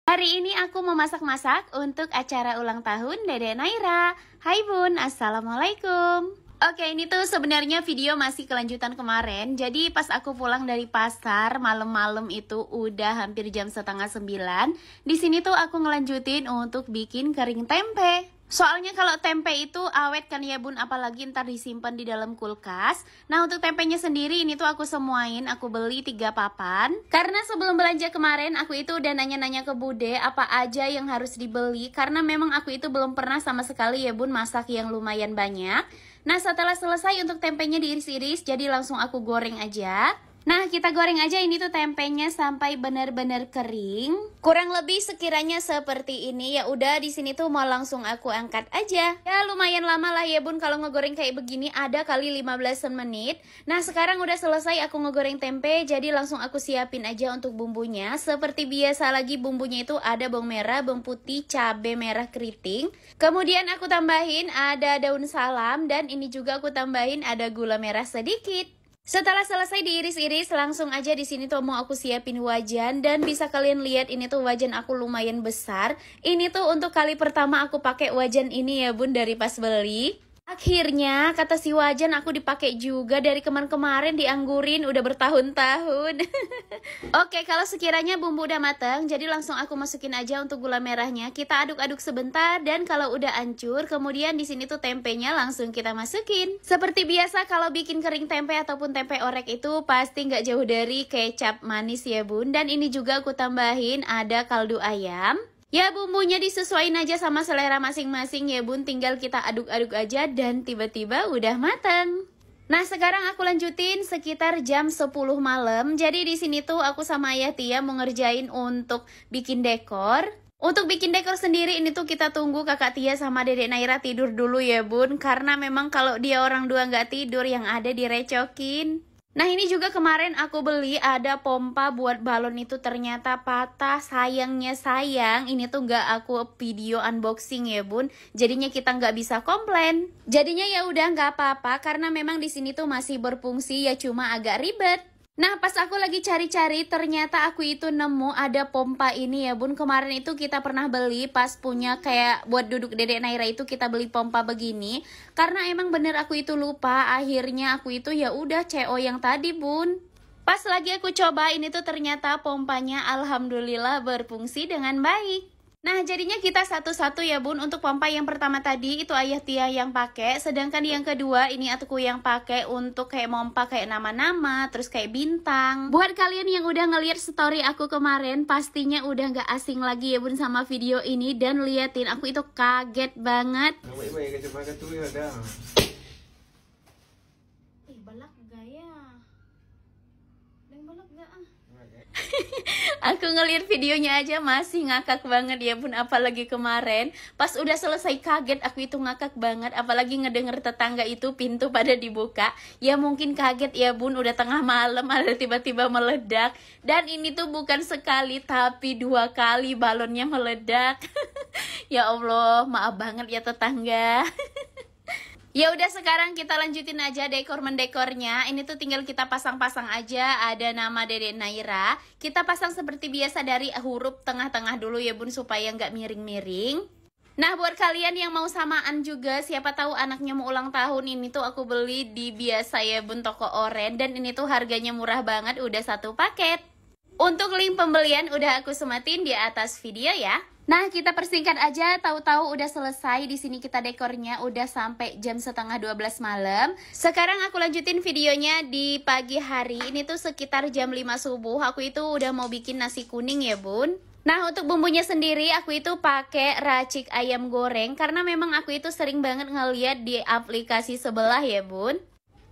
Hari ini aku mau masak-masak untuk acara ulang tahun Dede Naira. Hai Bun, Assalamualaikum. Oke, ini tuh sebenarnya video masih kelanjutan kemarin. Jadi pas aku pulang dari pasar malam-malam itu udah hampir jam setengah 9. Di sini tuh aku ngelanjutin untuk bikin kering tempe. Soalnya kalau tempe itu awet kan ya Bun, apalagi ntar disimpan di dalam kulkas. Nah untuk tempenya sendiri ini tuh aku semuain, aku beli 3 papan. Karena sebelum belanja kemarin aku itu udah nanya-nanya ke Bude apa aja yang harus dibeli. Karena memang aku itu belum pernah sama sekali ya Bun masak yang lumayan banyak. Nah setelah selesai untuk tempenya diiris-iris, jadi langsung aku goreng aja. Nah kita goreng aja ini tuh tempenya sampai benar-benar kering. Kurang lebih sekiranya seperti ini. Ya udah di sini tuh mau langsung aku angkat aja. Ya lumayan lama lah ya Bun kalau ngegoreng kayak begini, ada kali 15 menit. Nah sekarang udah selesai aku ngegoreng tempe, jadi langsung aku siapin aja untuk bumbunya. Seperti biasa lagi bumbunya itu ada bawang merah, bawang putih, cabai merah keriting. Kemudian aku tambahin ada daun salam, dan ini juga aku tambahin ada gula merah sedikit. Setelah selesai diiris-iris, langsung aja di sini tuh mau aku siapin wajan, dan bisa kalian lihat ini tuh wajan aku lumayan besar. Ini tuh untuk kali pertama aku pakai wajan ini ya Bun dari pas beli. Akhirnya kata si wajan aku dipakai juga, dari kemarin-kemarin dianggurin udah bertahun-tahun. Oke, kalau sekiranya bumbu udah matang, jadi langsung aku masukin aja untuk gula merahnya. Kita aduk-aduk sebentar, dan kalau udah hancur, kemudian di sini tuh tempenya langsung kita masukin. Seperti biasa kalau bikin kering tempe ataupun tempe orek itu pasti nggak jauh dari kecap manis ya Bun. Dan ini juga aku tambahin ada kaldu ayam. Ya bumbunya disesuaiin aja sama selera masing-masing ya Bun, tinggal kita aduk-aduk aja dan tiba-tiba udah matang. Nah sekarang aku lanjutin sekitar jam 10 malam. Jadi di sini tuh aku sama Ayah Tia mau ngerjain untuk bikin dekor. Untuk bikin dekor sendiri ini tuh kita tunggu kakak Tia sama Dedek Naira tidur dulu ya Bun. Karena memang kalau dia orang dua nggak tidur yang ada direcokin. Nah ini juga kemarin aku beli ada pompa buat balon, itu ternyata patah. Sayangnya sayang ini tuh nggak aku video unboxing ya Bun. Jadinya kita nggak bisa komplain. Jadinya ya udah nggak apa-apa karena memang di sini tuh masih berfungsi, ya cuma agak ribet. Nah pas aku lagi cari-cari ternyata aku itu nemu ada pompa ini ya Bun. Kemarin itu kita pernah beli pas punya kayak buat duduk Dedek Naira itu kita beli pompa begini. Karena emang bener aku itu lupa, akhirnya aku itu ya udah CO yang tadi Bun. Pas lagi aku coba ini tuh ternyata pompanya alhamdulillah berfungsi dengan baik. Nah jadinya kita satu-satu ya Bun. Untuk pompa yang pertama tadi itu Ayah Tia yang pakai, sedangkan yang kedua ini aku yang pakai untuk kayak pompa kayak nama-nama, terus kayak bintang. Buat kalian yang udah ngeliat story aku kemarin, pastinya udah nggak asing lagi ya Bun sama video ini. Dan liatin aku itu kaget banget. Balak gaya. Balak gak ah. Aku ngeliat videonya aja masih ngakak banget ya Bun. Apalagi kemarin pas udah selesai kaget aku itu ngakak banget. Apalagi ngedenger tetangga itu pintu pada dibuka. Ya mungkin kaget ya Bun, udah tengah malam ada tiba-tiba meledak. Dan ini tuh bukan sekali tapi 2 kali balonnya meledak. Ya Allah, maaf banget ya tetangga. Ya udah sekarang kita lanjutin aja dekor-mendekornya. Ini tuh tinggal kita pasang-pasang aja. Ada nama Dedek Naira. Kita pasang seperti biasa dari huruf tengah-tengah dulu ya Bun, supaya nggak miring-miring. Nah buat kalian yang mau samaan juga, siapa tahu anaknya mau ulang tahun, ini tuh aku beli di biasa ya Bun, toko oren. Dan ini tuh harganya murah banget, udah 1 paket. Untuk link pembelian udah aku semetin di atas video ya. Nah kita persingkat aja, tahu-tahu udah selesai. Di sini kita dekornya udah sampai jam setengah 12 malam. Sekarang aku lanjutin videonya di pagi hari. Ini tuh sekitar jam 5 subuh. Aku itu udah mau bikin nasi kuning ya Bun. Nah untuk bumbunya sendiri aku itu pakai racik ayam goreng. Karena memang aku itu sering banget ngeliat di aplikasi sebelah ya Bun.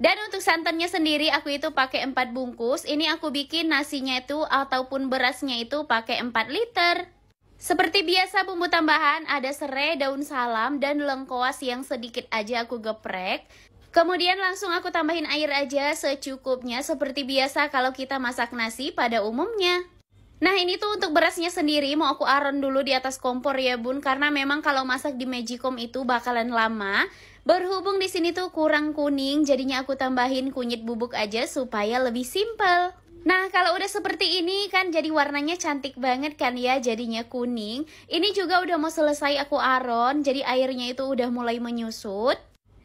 Dan untuk santannya sendiri aku itu pakai 4 bungkus. Ini aku bikin nasinya itu ataupun berasnya itu pakai 4 liter. Seperti biasa bumbu tambahan ada serai, daun salam, dan lengkoas yang sedikit aja aku geprek. Kemudian langsung aku tambahin air aja secukupnya seperti biasa kalau kita masak nasi pada umumnya. Nah ini tuh untuk berasnya sendiri mau aku aron dulu di atas kompor ya Bun, karena memang kalau masak di Magicom itu bakalan lama. Berhubung di sini tuh kurang kuning, jadinya aku tambahin kunyit bubuk aja supaya lebih simpel. Nah, kalau udah seperti ini kan jadi warnanya cantik banget kan ya, jadinya kuning. Ini juga udah mau selesai aku aron, jadi airnya itu udah mulai menyusut.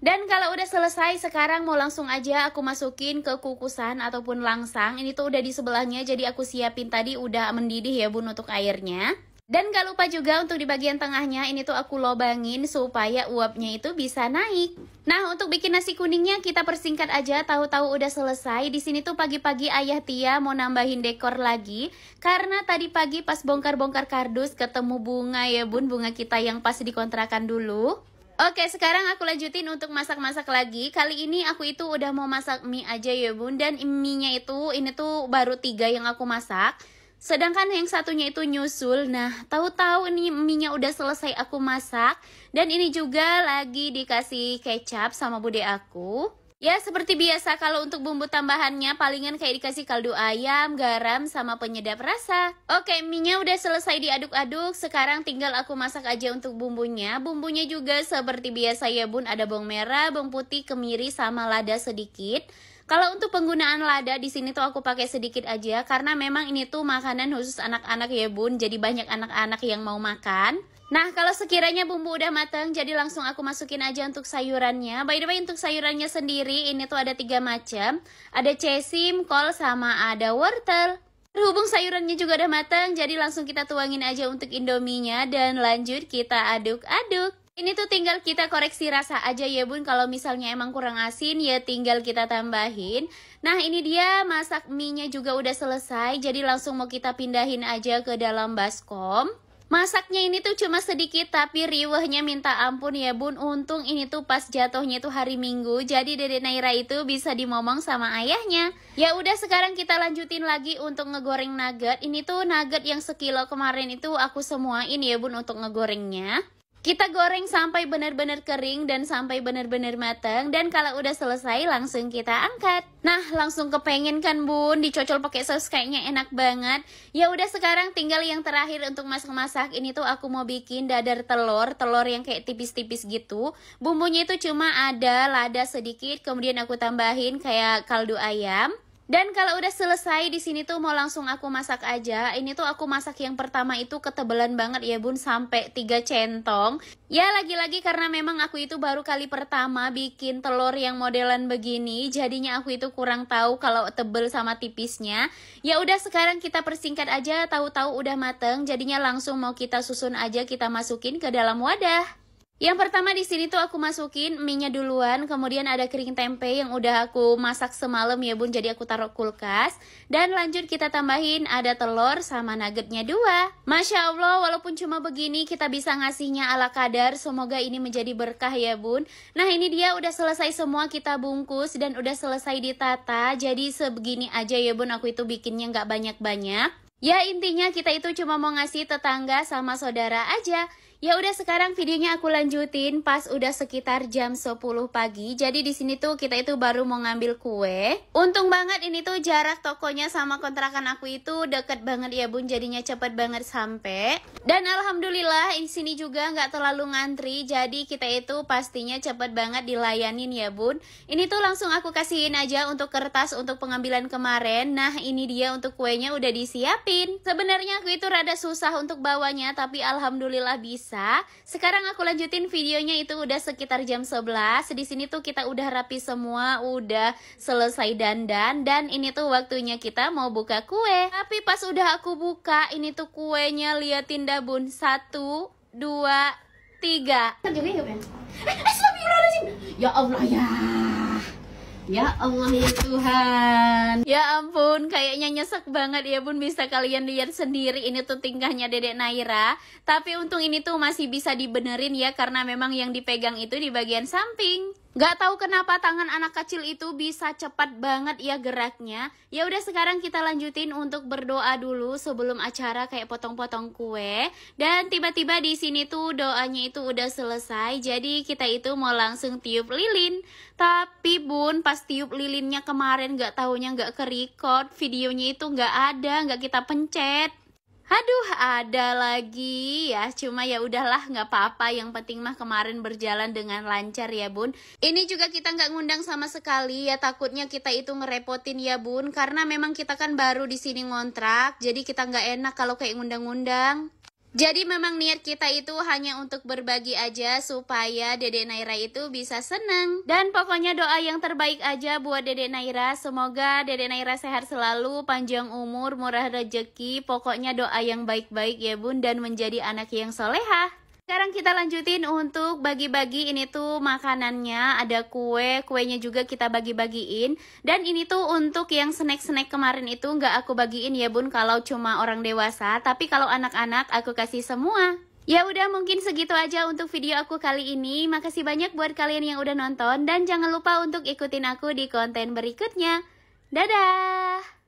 Dan kalau udah selesai, sekarang mau langsung aja aku masukin ke kukusan ataupun langsang. Ini tuh udah di sebelahnya, jadi aku siapin tadi udah mendidih ya bun untuk airnya. Dan gak lupa juga untuk di bagian tengahnya ini tuh aku lobangin supaya uapnya itu bisa naik. Nah, untuk bikin nasi kuningnya kita persingkat aja, tahu-tahu udah selesai. Di sini tuh pagi-pagi Ayah Tia mau nambahin dekor lagi karena tadi pagi pas bongkar-bongkar kardus ketemu bunga ya bun, bunga kita yang pas dikontrakan dulu. Oke, sekarang aku lanjutin untuk masak-masak lagi. Kali ini aku itu udah mau masak mie aja ya bun. Dan mie-nya itu, ini tuh baru 3 yang aku masak. Sedangkan yang satunya itu nyusul. Nah, tahu-tahu ini mie-nya udah selesai aku masak. Dan ini juga lagi dikasih kecap sama bude aku. Ya, seperti biasa kalau untuk bumbu tambahannya palingan kayak dikasih kaldu ayam, garam, sama penyedap rasa. Oke, mie-nya udah selesai diaduk-aduk. Sekarang tinggal aku masak aja untuk bumbunya. Bumbunya juga seperti biasa ya bun. Ada bawang merah, bawang putih, kemiri, sama lada sedikit. Kalau untuk penggunaan lada di sini tuh aku pakai sedikit aja karena memang ini tuh makanan khusus anak-anak ya bun. Jadi banyak anak-anak yang mau makan. Nah, kalau sekiranya bumbu udah matang, jadi langsung aku masukin aja untuk sayurannya. By the way, untuk sayurannya sendiri, ini tuh ada 3 macam. Ada cesim, kol, sama ada wortel. Berhubung sayurannya juga udah matang, jadi langsung kita tuangin aja untuk indominya. Dan lanjut kita aduk-aduk. Ini tuh tinggal kita koreksi rasa aja ya bun. Kalau misalnya emang kurang asin, ya tinggal kita tambahin. Nah, ini dia masak mie-nya juga udah selesai. Jadi langsung mau kita pindahin aja ke dalam baskom. Masaknya ini tuh cuma sedikit tapi riwehnya minta ampun ya bun. Untung ini tuh pas jatuhnya tuh hari Minggu. Jadi Dede Naira itu bisa dimomong sama ayahnya. Ya udah, sekarang kita lanjutin lagi untuk ngegoreng nugget. Ini tuh nugget yang sekilo kemarin itu aku semuain ya bun untuk ngegorengnya. Kita goreng sampai benar-benar kering dan sampai benar-benar matang. Dan kalau udah selesai langsung kita angkat. Nah, langsung kepengen kan bun dicocol pakai saus, kayaknya enak banget. Ya udah, sekarang tinggal yang terakhir untuk masak-masak. Ini tuh aku mau bikin dadar telur yang kayak tipis-tipis gitu. Bumbunya itu cuma ada lada sedikit, kemudian aku tambahin kayak kaldu ayam. Dan kalau udah selesai di sini tuh mau langsung aku masak aja. Ini tuh aku masak yang pertama itu ketebalan banget ya bun, sampai 3 centong. Ya lagi-lagi karena memang aku itu baru kali pertama bikin telur yang modelan begini. Jadinya aku itu kurang tahu kalau tebel sama tipisnya. Ya udah, sekarang kita persingkat aja, tahu-tahu udah mateng. Jadinya langsung mau kita susun aja, kita masukin ke dalam wadah. Yang pertama di sini tuh aku masukin mie-nya duluan, kemudian ada kering tempe yang udah aku masak semalam ya bun, jadi aku taruh kulkas. Dan lanjut kita tambahin ada telur sama nuggetnya 2. Masya Allah, walaupun cuma begini kita bisa ngasihnya ala kadar, semoga ini menjadi berkah ya bun. Nah, ini dia udah selesai semua kita bungkus dan udah selesai ditata, jadi sebegini aja ya bun, aku itu bikinnya nggak banyak-banyak. Ya intinya kita itu cuma mau ngasih tetangga sama saudara aja. Ya udah, sekarang videonya aku lanjutin pas udah sekitar jam 10 pagi. Jadi di sini tuh kita itu baru mau ngambil kue. Untung banget ini tuh jarak tokonya sama kontrakan aku itu deket banget ya bun, jadinya cepet banget sampai. Dan alhamdulillah di sini juga nggak terlalu ngantri, jadi kita itu pastinya cepet banget dilayanin ya bun. Ini tuh langsung aku kasihin aja untuk kertas untuk pengambilan kemarin. Nah, ini dia untuk kuenya udah disiapin. Sebenarnya aku itu rada susah untuk bawanya, tapi alhamdulillah bisa. Sekarang aku lanjutin videonya, itu udah sekitar jam 11. Di sini tuh kita udah rapi semua, udah selesai dandan, dan ini tuh waktunya kita mau buka kue. Tapi pas udah aku buka, ini tuh kuenya, liatin dah bun. 1, 2, 3. Astagfirullahaladzim. Ya Allah ya. Ya Allah ya Tuhan. Ya ampun, kayaknya nyesek banget ya bun. Bisa kalian lihat sendiri, ini tuh tingkahnya Dedek Naira. Tapi untung ini tuh masih bisa dibenerin ya, karena memang yang dipegang itu di bagian samping. Gak tahu kenapa tangan anak kecil itu bisa cepat banget ya geraknya. Ya udah, sekarang kita lanjutin untuk berdoa dulu sebelum acara kayak potong-potong kue. Dan tiba-tiba di sini tuh doanya itu udah selesai. Jadi kita itu mau langsung tiup lilin. Tapi bun, pas tiup lilinnya kemarin gak taunya gak ke record. Videonya itu gak ada, gak kita pencet. Aduh, ada lagi ya. Cuma ya udahlah, nggak apa-apa. Yang penting mah kemarin berjalan dengan lancar ya, Bun. Ini juga kita nggak ngundang sama sekali ya. Takutnya kita itu ngerepotin ya, Bun. Karena memang kita kan baru di sini ngontrak. Jadi kita nggak enak kalau kayak ngundang-ngundang. Jadi memang niat kita itu hanya untuk berbagi aja supaya Dede Naira itu bisa seneng. Dan pokoknya doa yang terbaik aja buat Dede Naira. Semoga Dede Naira sehat selalu, panjang umur, murah rezeki. Pokoknya doa yang baik-baik ya, Bun, dan menjadi anak yang solehah. Sekarang kita lanjutin untuk bagi-bagi. Ini tuh makanannya, ada kuenya juga kita bagi-bagiin. Dan ini tuh untuk yang snack-snack kemarin itu nggak aku bagiin ya, Bun, kalau cuma orang dewasa. Tapi kalau anak-anak aku kasih semua. Ya udah, mungkin segitu aja untuk video aku kali ini. Makasih banyak buat kalian yang udah nonton, dan jangan lupa untuk ikutin aku di konten berikutnya. Dadah!